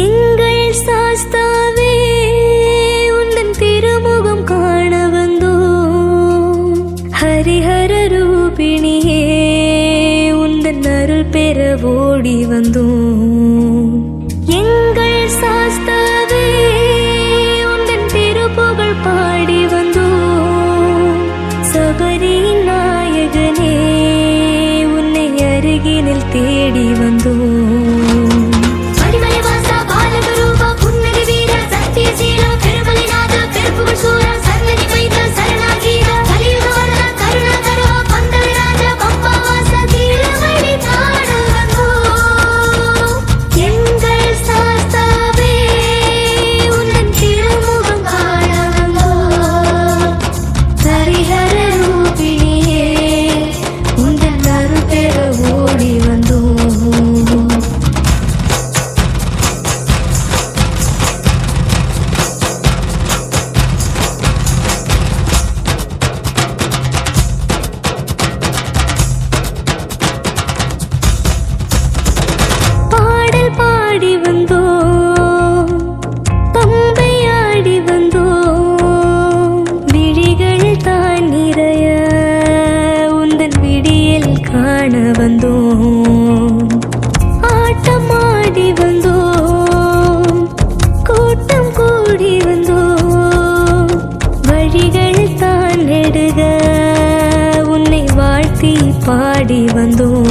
எங்கள் சாஸ்தாவே உந்தன் திருமுகம் காண வந்தோம். ஹரிஹர ரூபிணியே உந்தன் அருள் பெற ஓடி வந்தோம். எங்கள் சாஸ்தாவே உந்தன் திருப்புகழ் பாடி வந்தோம். சபரி நாயகனே உன்னை அருகினில் தேடி வந்தோம். ஆட்டமாடி வந்தோம், கூட்டம் கூடி வந்தோம். வழிகள் தான் நெடுக உன்னை வாழ்த்தி பாடி வந்தோம்.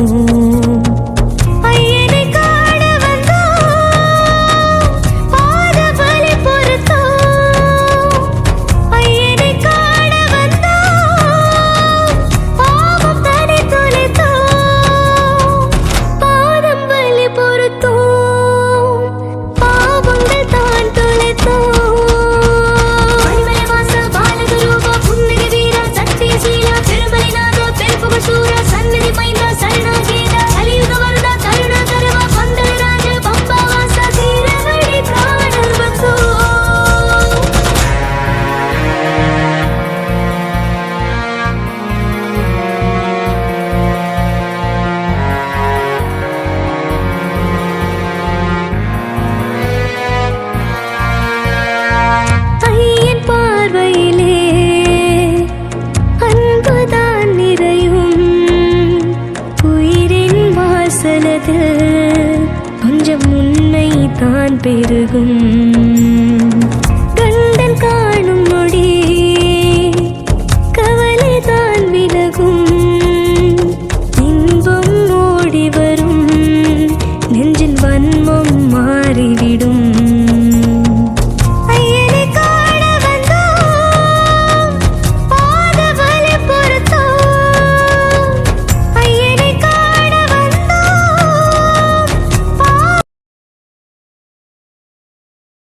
கொஞ்சம் உண்மை தான் பெருகும். கண்டன் காணும் மொழி கவலை தான் விலகும். இன்பம் ஓடி வரும், நெஞ்சில் வன்மம் மாறிவிடும்.